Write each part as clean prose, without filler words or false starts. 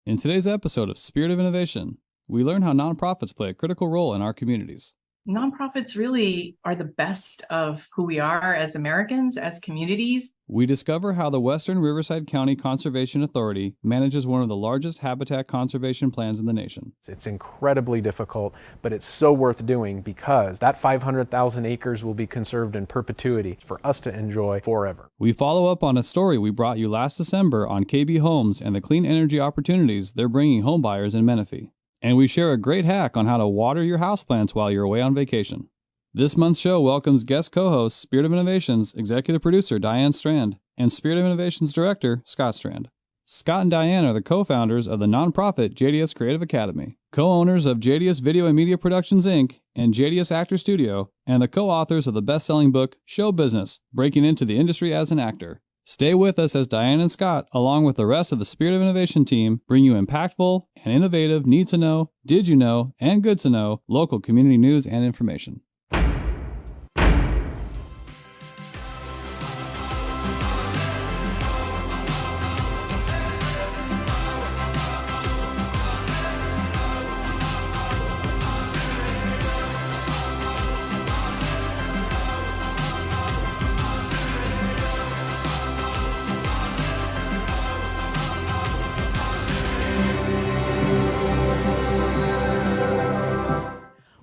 In today's episode of Spirit of Innovation, we learn how nonprofits play a critical role in our communities. Nonprofits really are the best of who we are as Americans, as communities. We discover how the Western Riverside County Conservation Authority manages one of the largest habitat conservation plans in the nation. It's incredibly difficult, but it's so worth doing because that 500,000 acres will be conserved in perpetuity for us to enjoy forever. We follow up on a story we brought you last December on KB Homes and the clean energy opportunities they're bringing homebuyers in Menifee. And we share a great hack on how to water your houseplants while you're away on vacation. This month's show welcomes guest co-host Spirit of Innovation's executive producer Diane Strand and Spirit of Innovation's director Scott Strand. Scott and Diane are the co-founders of the nonprofit JDS Creative Academy, co-owners of JDS Video and Media Productions Inc. and JDS Actor Studio, and the co-authors of the best-selling book Show Business: Breaking into the Industry as an Actor. Stay with us as Diane and Scott, along with the rest of the Spirit of Innovation team, bring you impactful and innovative need-to-know, did-you-know, and good-to-know local community news and information.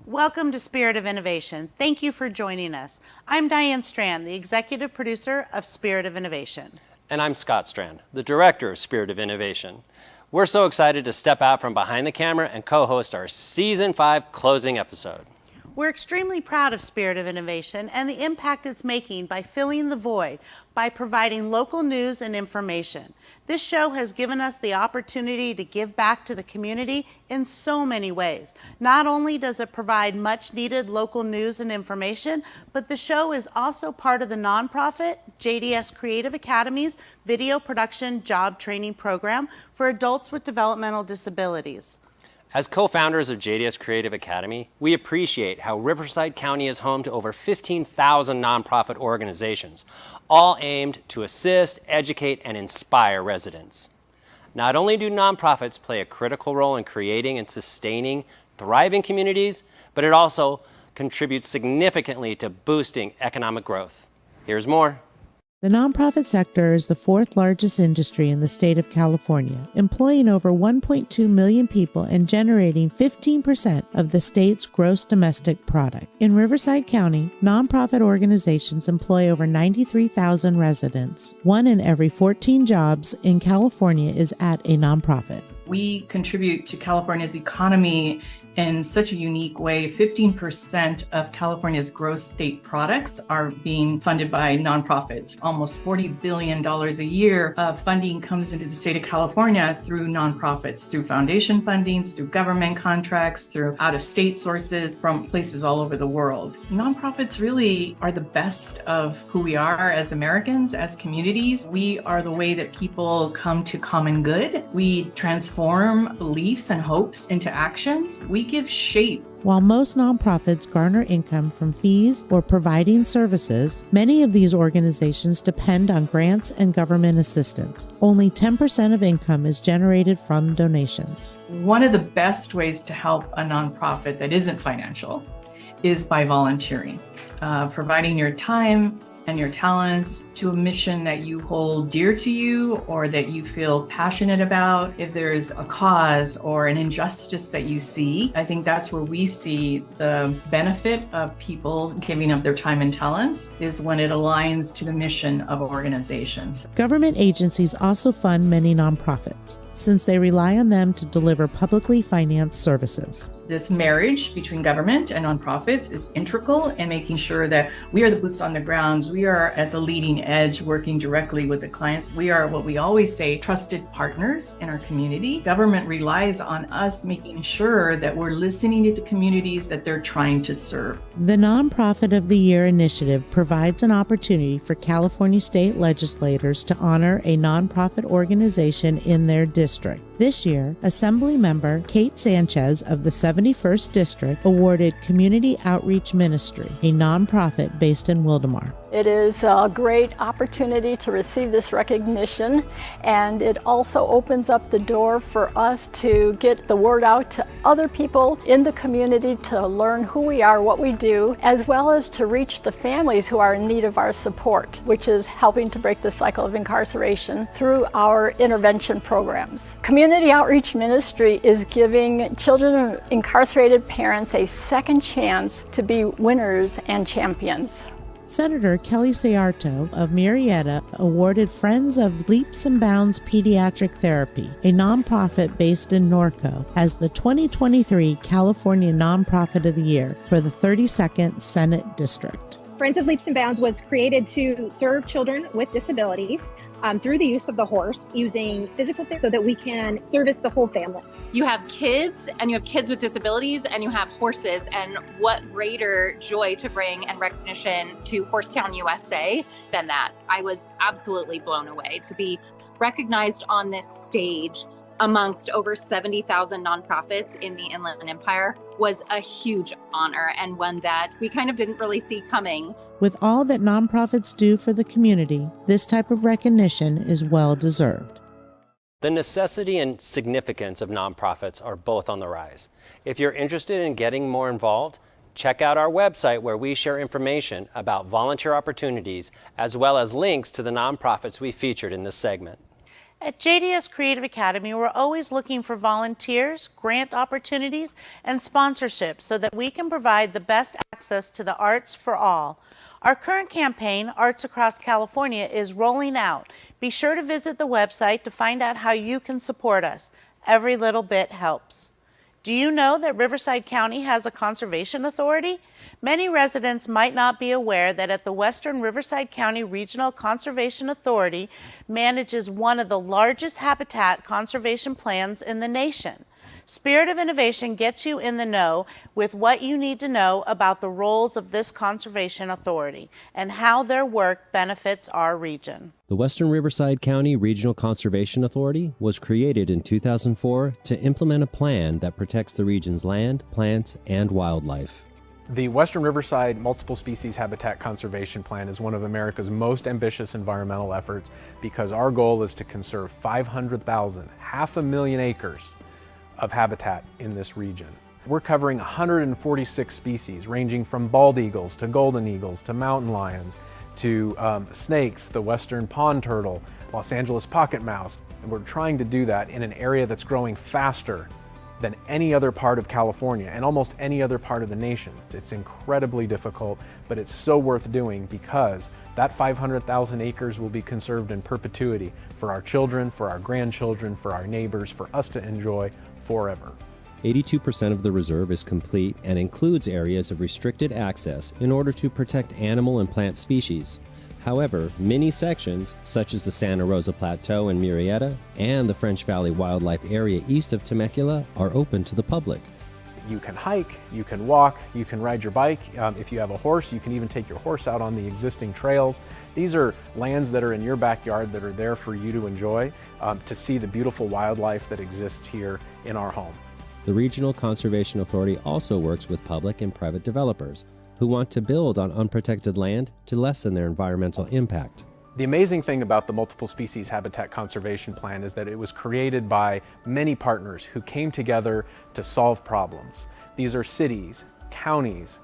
Welcome to Spirit of Innovation. Thank you for joining us. I'm Diane Strand, the executive producer of Spirit of Innovation. And I'm Scott Strand, the director of Spirit of Innovation. We're so excited to step out from behind the camera and co-host our Season 5 closing episode. We're extremely proud of Spirit of Innovation and the impact it's making by filling the void by providing local news and information. This show has given us the opportunity to give back to the community in so many ways. Not only does it provide much needed local news and information, but the show is also part of the nonprofit JDS Creative Academy's video production job training program for adults with developmental disabilities. As co-founders of JDS Creative Academy, we appreciate how Riverside County is home to over 15,000 nonprofit organizations, all aimed to assist, educate, and inspire residents. Not only do nonprofits play a critical role in creating and sustaining thriving communities, but it also contributes significantly to boosting economic growth. Here's more. The nonprofit sector is the fourth largest industry in the state of California, employing over 1.2 million people and generating 15% of the state's gross domestic product. In Riverside County, nonprofit organizations employ over 93,000 residents. 1 in every 14 jobs in California is at a nonprofit. We contribute to California's economy in such a unique way. 15% of California's gross state products are being funded by nonprofits. Almost $40 billion a year of funding comes into the state of California through nonprofits, through foundation fundings, through government contracts, through out-of-state sources from places all over the world. Nonprofits really are the best of who we are as Americans, as communities. We are the way that people come to common good. We transform beliefs and hopes into actions. We give shape. While most nonprofits garner income from fees or providing services, many of these organizations depend on grants and government assistance. Only 10% of income is generated from donations. One of the best ways to help a nonprofit that isn't financial is by volunteering, providing your time and your talents to a mission that you hold dear to you or that you feel passionate about. If there's a cause or an injustice that you see, I think that's where we see the benefit of people giving up their time and talents, is when it aligns to the mission of organizations. Government agencies also fund many nonprofits, since they rely on them to deliver publicly financed services. This marriage between government and nonprofits is integral in making sure that we are the boots on the ground. We are at the leading edge, working directly with the clients. We are, what we always say, trusted partners in our community. Government relies on us making sure that we're listening to the communities that they're trying to serve. The Nonprofit of the Year initiative provides an opportunity for California state legislators to honor a nonprofit organization in their district. This year, Assembly member Kate Sanchez of the 71st District awarded Community Outreach Ministry, a nonprofit based in Wildomar. It is a great opportunity to receive this recognition, and it also opens up the door for us to get the word out to other people in the community to learn who we are, what we do, as well as to reach the families who are in need of our support, which is helping to break the cycle of incarceration through our intervention programs. Community Outreach Ministry is giving children of incarcerated parents a second chance to be winners and champions. Senator Kelly Sayarto of Murrieta awarded Friends of Leaps and Bounds Pediatric Therapy, a nonprofit based in Norco, as the 2023 California Nonprofit of the Year for the 32nd Senate District. Friends of Leaps and Bounds was created to serve children with disabilities through the use of the horse, using physical therapy so that we can service the whole family. You have kids, and you have kids with disabilities, and you have horses, and what greater joy to bring and recognition to Horsetown, USA than that. I was absolutely blown away to be recognized on this stage amongst over 70,000 nonprofits in the Inland Empire was a huge honor, and one that we kind of didn't really see coming. With all that nonprofits do for the community, this type of recognition is well deserved. The necessity and significance of nonprofits are both on the rise. If you're interested in getting more involved, check out our website where we share information about volunteer opportunities as well as links to the nonprofits we featured in this segment. At JDS Creative Academy, we're always looking for volunteers, grant opportunities, and sponsorships so that we can provide the best access to the arts for all. Our current campaign, Arts Across California, is rolling out. Be sure to visit the website to find out how you can support us. Every little bit helps. Do you know that Riverside County has a conservation authority? Many residents might not be aware that at the Western Riverside County Regional Conservation Authority manages one of the largest habitat conservation plans in the nation. Spirit of Innovation gets you in the know with what you need to know about the roles of this conservation authority and how their work benefits our region. The Western Riverside County Regional Conservation Authority was created in 2004 to implement a plan that protects the region's land, plants, and wildlife. The Western Riverside Multiple Species Habitat Conservation Plan is one of America's most ambitious environmental efforts because our goal is to conserve 500,000, 500,000 acres of habitat in this region. We're covering 146 species ranging from bald eagles to golden eagles to mountain lions to snakes, the western pond turtle, Los Angeles pocket mouse. And we're trying to do that in an area that's growing faster than any other part of California and almost any other part of the nation. It's incredibly difficult, but it's so worth doing because that 500,000 acres will be conserved in perpetuity for our children, for our grandchildren, for our neighbors, for us to enjoy forever. 82% of the reserve is complete and includes areas of restricted access in order to protect animal and plant species. However, many sections, such as the Santa Rosa Plateau in Murrieta and the French Valley Wildlife Area east of Temecula, are open to the public. You can hike, you can walk, you can ride your bike. If you have a horse, you can even take your horse out on the existing trails. These are lands that are in your backyard that are there for you to enjoy, to see the beautiful wildlife that exists here in our home. The Regional Conservation Authority also works with public and private developers who want to build on unprotected land to lessen their environmental impact. The amazing thing about the Multiple Species Habitat Conservation Plan is that it was created by many partners who came together to solve problems. These are cities, counties,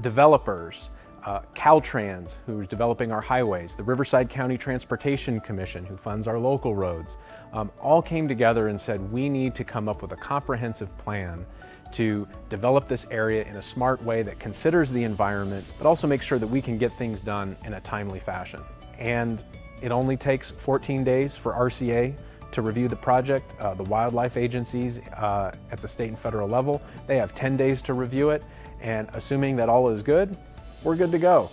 developers, Caltrans, who's developing our highways, the Riverside County Transportation Commission, who funds our local roads, all came together and said, we need to come up with a comprehensive plan to develop this area in a smart way that considers the environment, but also makes sure that we can get things done in a timely fashion. And it only takes 14 days for RCA to review the project. The wildlife agencies at the state and federal level, they have 10 days to review it. And assuming that all is good, we're good to go,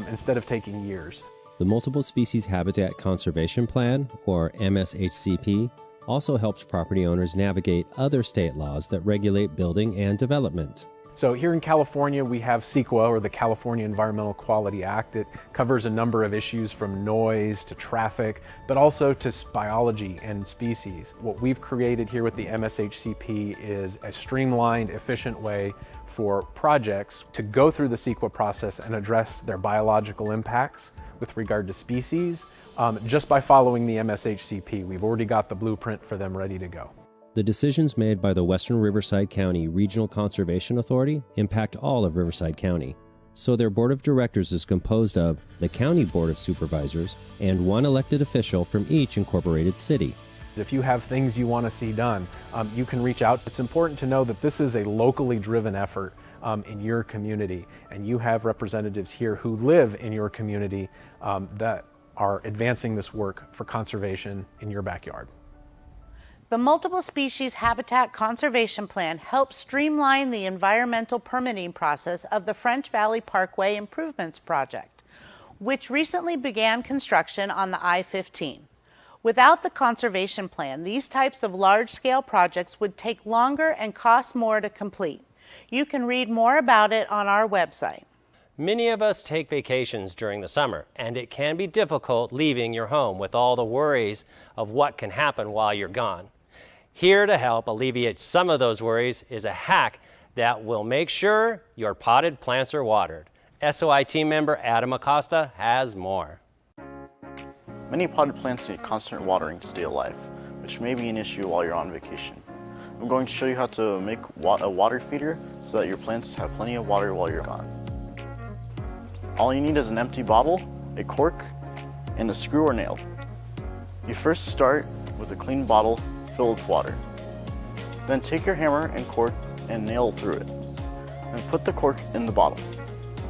instead of taking years. The Multiple Species Habitat Conservation Plan, or MSHCP, also helps property owners navigate other state laws that regulate building and development. So here in California, we have CEQA, or the California Environmental Quality Act. It covers a number of issues from noise to traffic, but also to biology and species. What we've created here with the MSHCP is a streamlined, efficient way for projects to go through the CEQA process and address their biological impacts with regard to species just by following the MSHCP. We've already got the blueprint for them ready to go. The decisions made by the Western Riverside County Regional Conservation Authority impact all of Riverside County. So their board of directors is composed of the County Board of Supervisors and one elected official from each incorporated city. If you have things you want to see done, you can reach out. It's important to know that this is a locally driven effort in your community, and you have representatives here who live in your community that are advancing this work for conservation in your backyard. The Multiple Species Habitat Conservation Plan helps streamline the environmental permitting process of the French Valley Parkway Improvements Project, which recently began construction on the I-15. Without the conservation plan, these types of large-scale projects would take longer and cost more to complete. You can read more about it on our website. Many of us take vacations during the summer, and it can be difficult leaving your home with all the worries of what can happen while you're gone. Here to help alleviate some of those worries is a hack that will make sure your potted plants are watered. SOI team member Adam Acosta has more. Many potted plants need constant watering to stay alive, which may be an issue while you're on vacation. I'm going to show you how to make a water feeder so that your plants have plenty of water while you're gone. All you need is an empty bottle, a cork, and a screw or nail. You first start with a clean bottle filled with water. Then take your hammer and cork and nail through it. Then put the cork in the bottle.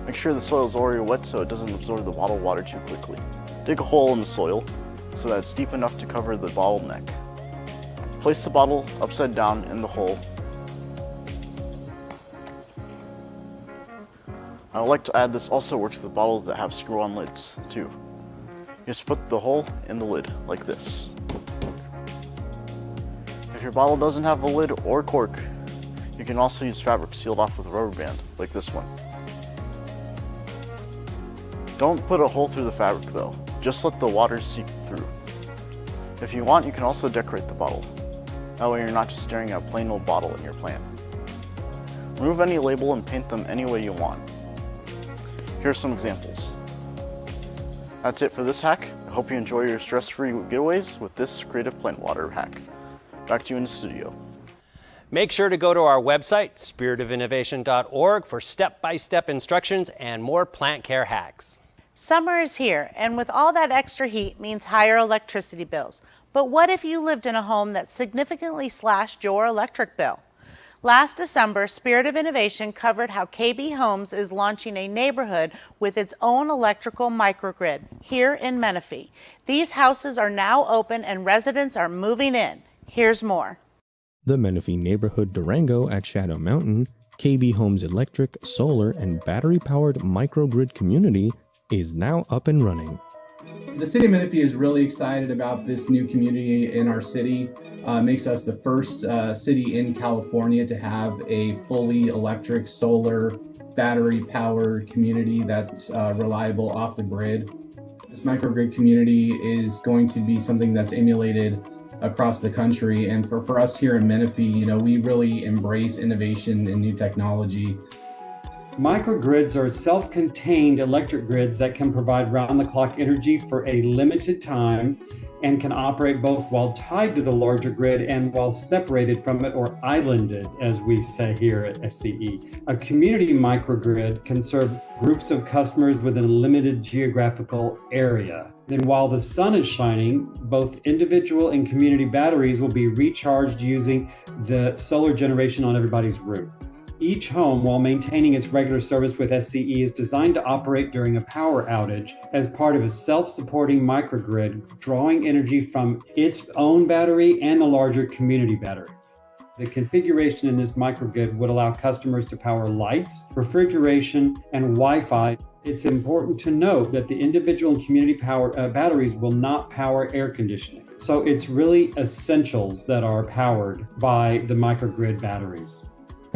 Make sure the soil is already wet so it doesn't absorb the bottled water too quickly. Dig a hole in the soil so that it's deep enough to cover the bottle neck. Place the bottle upside down in the hole. I would like to add this also works with bottles that have screw-on lids too. You just put the hole in the lid like this. If your bottle doesn't have a lid or cork, you can also use fabric sealed off with a rubber band like this one. Don't put a hole through the fabric though, just let the water seep through. If you want, you can also decorate the bottle. That way you're not just staring at a plain old bottle in your plant. Remove any label and paint them any way you want. Here are some examples. That's it for this hack. I hope you enjoy your stress-free getaways with this creative plant water hack. Back to you in the studio. Make sure to go to our website, spiritofInnovation.org, for step-by-step instructions and more plant care hacks. Summer is here, and with all that extra heat means higher electricity bills. But what if you lived in a home that significantly slashed your electric bill? Last December, Spirit of Innovation covered how KB Homes is launching a neighborhood with its own electrical microgrid here in Menifee. These houses are now open and residents are moving in. Here's more. The Menifee neighborhood Durango at Shadow Mountain, KB Homes electric, solar, and battery-powered microgrid community is now up and running. The city of Menifee is really excited about this new community in our city. Makes us the first city in California to have a fully electric, solar, battery-powered community that's reliable off the grid. This microgrid community is going to be something that's emulated across the country, and for us here in Menifee, we really embrace innovation and new technology. Microgrids are self-contained electric grids that can provide round-the-clock energy for a limited time and can operate both while tied to the larger grid and while separated from it, or islanded, as we say here at SCE. A community microgrid can serve groups of customers within a limited geographical area. Then while the sun is shining, both individual and community batteries will be recharged using the solar generation on everybody's roof. Each home, while maintaining its regular service with SCE, is designed to operate during a power outage as part of a self-supporting microgrid, drawing energy from its own battery and the larger community battery. The configuration in this microgrid would allow customers to power lights, refrigeration, and Wi-Fi. It's important to note that the individual and community power batteries will not power air conditioning. So it's really essentials that are powered by the microgrid batteries.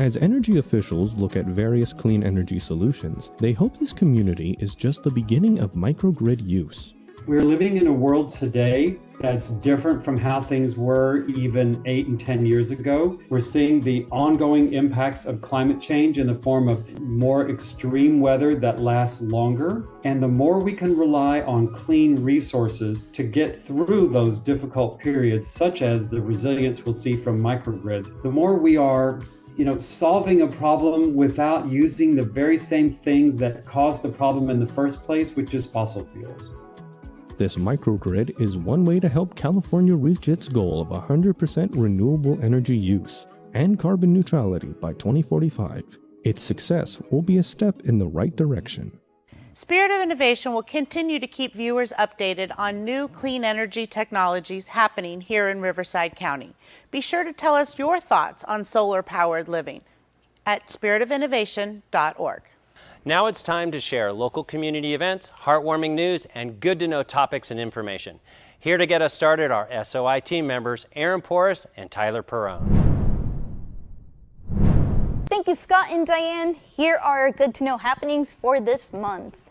As energy officials look at various clean energy solutions, they hope this community is just the beginning of microgrid use. We're living in a world today that's different from how things were even 8 and 10 years ago. We're seeing the ongoing impacts of climate change in the form of more extreme weather that lasts longer. And the more we can rely on clean resources to get through those difficult periods, such as the resilience we'll see from microgrids, the more we are solving a problem without using the very same things that caused the problem in the first place, which is fossil fuels. This microgrid is one way to help California reach its goal of 100% renewable energy use and carbon neutrality by 2045. Its success will be a step in the right direction. Spirit of Innovation will continue to keep viewers updated on new clean energy technologies happening here in Riverside County. Be sure to tell us your thoughts on solar-powered living at spiritofinnovation.org. Now it's time to share local community events, heartwarming news, and good-to-know topics and information. Here to get us started are SOI team members Aaron Porras and Tyler Perrone. Thank you, Scott and Diane. Here are our good-to-know happenings for this month.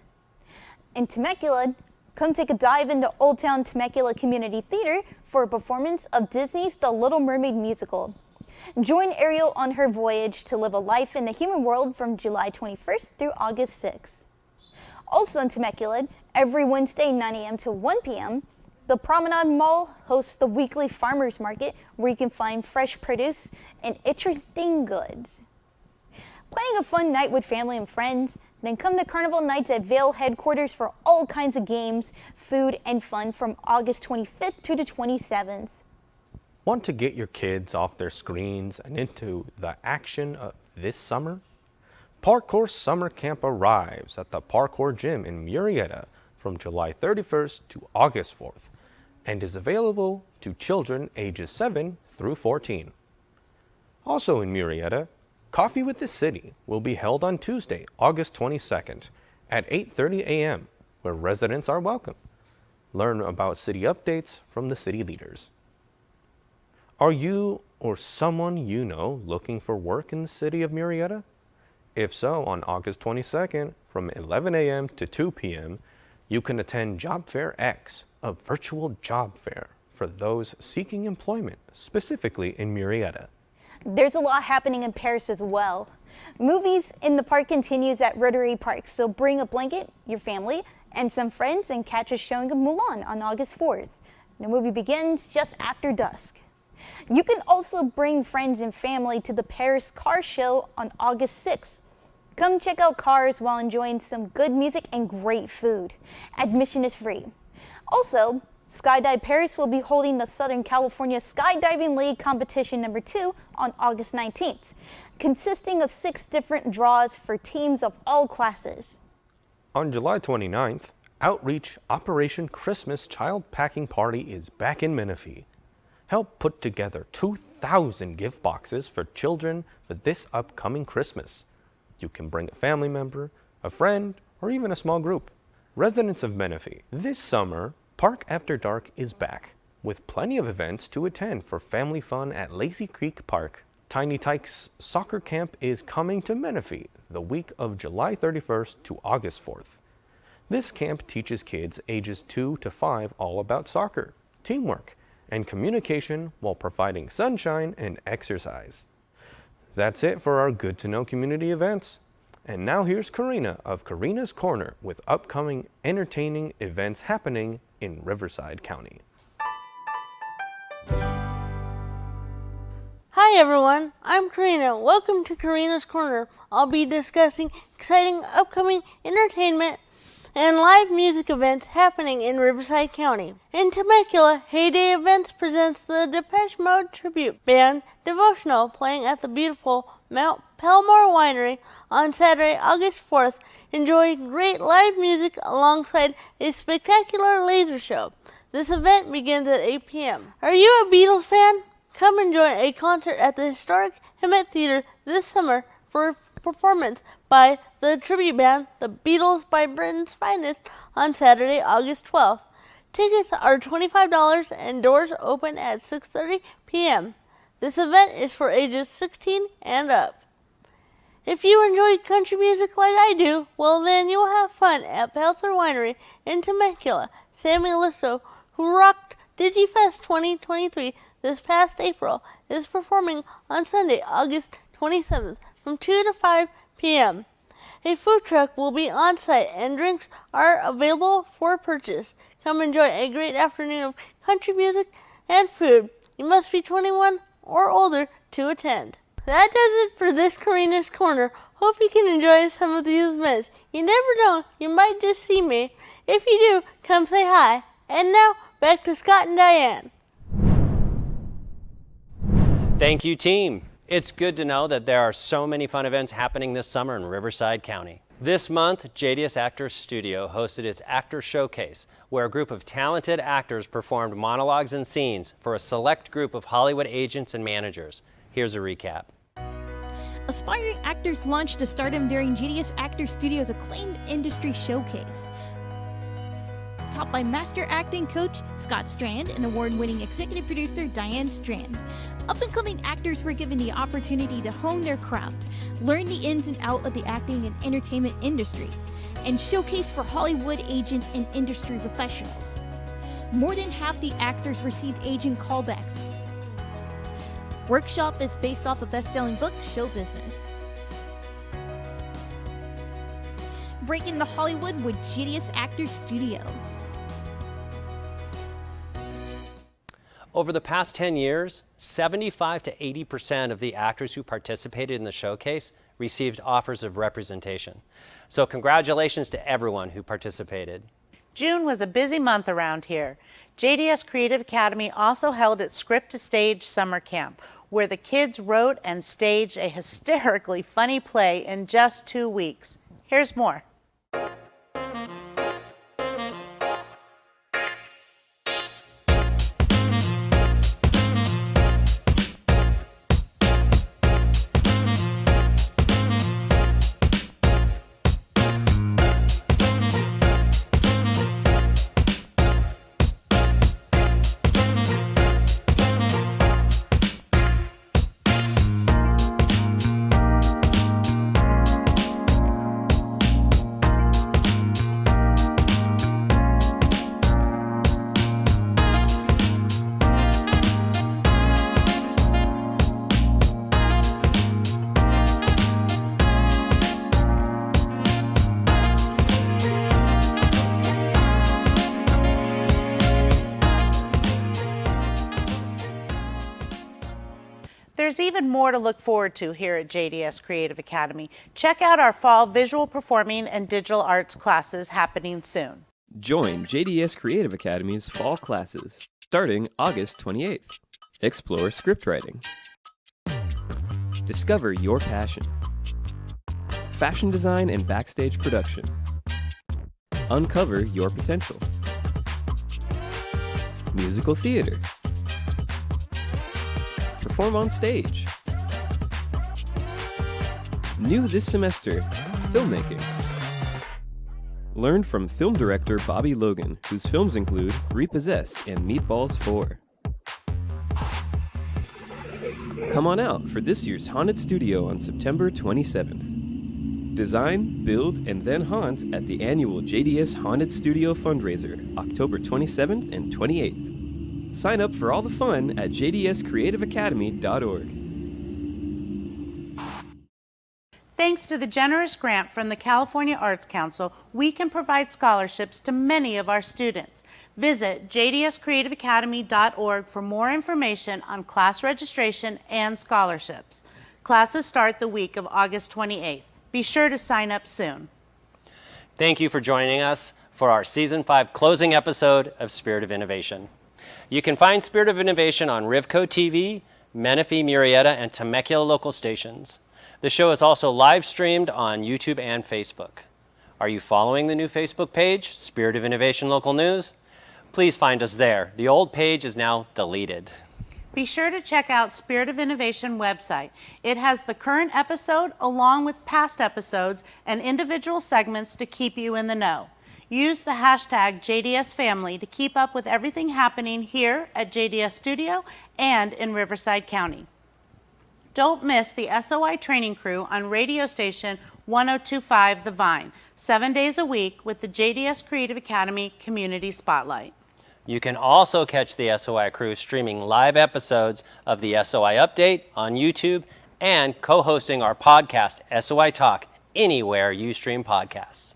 In Temecula, come take a dive into Old Town Temecula Community Theater for a performance of Disney's The Little Mermaid musical. Join Ariel on her voyage to live a life in the human world from July 21st through August 6th. Also in Temecula, every Wednesday 9 a.m. to 1 p.m., the Promenade Mall hosts the weekly farmers market where you can find fresh produce and interesting goods. Planning a fun night with family and friends? Then come to Carnival Nights at Vail headquarters for all kinds of games, food, and fun from August 25th to the 27th. Want to get your kids off their screens and into the action of this summer? Parkour Summer Camp arrives at the Parkour Gym in Murrieta from July 31st to August 4th and is available to children ages 7 through 14. Also in Murrieta, Coffee with the City will be held on Tuesday, August 22nd at 8:30 a.m., where residents are welcome. Learn about city updates from the city leaders. Are you or someone you know looking for work in the city of Murrieta? If so, on August 22nd from 11 a.m. to 2 p.m., you can attend Job Fair X, a virtual job fair for those seeking employment, specifically in Murrieta. There's a lot happening in Perris as well. Movies in the park continues at Rotary Park, so bring a blanket, your family, and some friends and catch a showing of Mulan on August 4th. The movie begins just after dusk. You can also bring friends and family to the Perris Car Show on August 6th. Come check out cars while enjoying some good music and great food. Admission is free. Also, Skydive Perris will be holding the Southern California Skydiving League Competition number 2 on August 19th, consisting of 6 different draws for teams of all classes. On July 29th, Outreach Operation Christmas Child Packing Party is back in Menifee. Help put together 2,000 gift boxes for children for this upcoming Christmas. You can bring a family member, a friend, or even a small group. Residents of Menifee, this summer, Park After Dark is back, with plenty of events to attend for family fun at Lazy Creek Park. Tiny Tykes Soccer Camp is coming to Menifee the week of July 31st to August 4th. This camp teaches kids ages 2 to 5 all about soccer, teamwork, and communication while providing sunshine and exercise. That's it for our Good to Know community events. And now here's Karina of Karinas Corner with upcoming entertaining events happening in Riverside County. Hi everyone, I'm Karina. Welcome to Karinas Corner. I'll be discussing exciting upcoming entertainment and live music events happening in Riverside County. In Temecula, Heyday Events presents the Depeche Mode tribute band Devotional playing at the beautiful Mount Pelmore Winery on Saturday, August 4th. Enjoy great live music alongside a spectacular laser show. This event begins at 8 p.m. Are you a Beatles fan? Come and join a concert at the historic Hemet Theater this summer for a performance by the tribute band The Beatles by Britain's Finest on Saturday, August 12th. Tickets are $25 and doors open at 6:30 p.m. This event is for ages 16 and up. If you enjoy country music like I do, well then you'll have fun at Pelzer Winery in Temecula. Sammy Listo, who rocked DigiFest 2023 this past April, is performing on Sunday, August 27th from 2 to 5 p.m. A food truck will be on site and drinks are available for purchase. Come enjoy a great afternoon of country music and food. You must be 21 or older to attend. That does it for this Karinas Corner. Hope you can enjoy some of these events. You never know, you might just see me. If you do, come say hi. And now, back to Scott and Diane. Thank you, team. It's good to know that there are so many fun events happening this summer in Riverside County. This month, JDS Actors Studio hosted its Actor Showcase, where a group of talented actors performed monologues and scenes for a select group of Hollywood agents and managers. Here's a recap. Aspiring actors launched to stardom during JDS Actors Studio's acclaimed industry showcase. Taught by master acting coach Scott Strand and award-winning executive producer Diane Strand. Up-and-coming actors were given the opportunity to hone their craft, learn the ins and outs of the acting and entertainment industry, and showcase for Hollywood agents and industry professionals. More than half the actors received agent callbacks. Workshop is based off a best-selling book, Show Business. Breaking the Hollywood with JDS Actors Studio. Over the past 10 years, 75 to 80% of the actors who participated in the showcase received offers of representation. So congratulations to everyone who participated. June was a busy month around here. JDS Creative Academy also held its Script to Stage summer camp, where the kids wrote and staged a hysterically funny play in just 2 weeks. Here's more. There's even more to look forward to here at JDS Creative Academy. Check out our fall visual performing and digital arts classes happening soon. Join JDS Creative Academy's fall classes starting August 28th. Explore script writing. Discover your passion. Fashion design and backstage production. Uncover your potential. Musical theater. Perform on stage. New this semester, filmmaking. Learn from film director Bobby Logan, whose films include Repossessed and Meatballs 4. Come on out for this year's Haunted Studio on September 27th. Design, build, and then haunt at the annual JDS Haunted Studio fundraiser, October 27th and 28th. Sign up for all the fun at jdscreativeacademy.org. Thanks to the generous grant from the California Arts Council, we can provide scholarships to many of our students. Visit jdscreativeacademy.org for more information on class registration and scholarships. Classes start the week of August 28th. Be sure to sign up soon. Thank you for joining us for our Season 5 closing episode of Spirit of Innovation. You can find Spirit of Innovation on Rivco TV, Menifee, Murrieta, and Temecula local stations. The show is also live streamed on YouTube and Facebook. Are you following the new Facebook page, Spirit of Innovation Local News? Please find us there. The old page is now deleted. Be sure to check out Spirit of Innovation website. It has the current episode along with past episodes and individual segments to keep you in the know. Use the hashtag JDSFamily to keep up with everything happening here at JDS Studio and in Riverside County. Don't miss the SOI training crew on radio station 1025 The Vine, 7 days a week with the JDS Creative Academy Community Spotlight. You can also catch the SOI crew streaming live episodes of the SOI Update on YouTube and co-hosting our podcast, SOI Talk, anywhere you stream podcasts.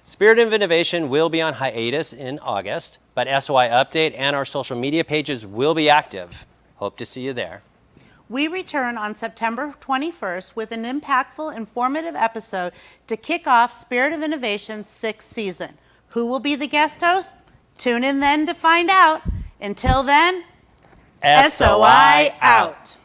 Spirit of Innovation will be on hiatus in August, but SOI Update and our social media pages will be active. Hope to see you there. We return on September 21st with an impactful, informative episode to kick off Spirit of Innovation's 6th season. Who will be the guest host? Tune in then to find out. Until then, SOI out.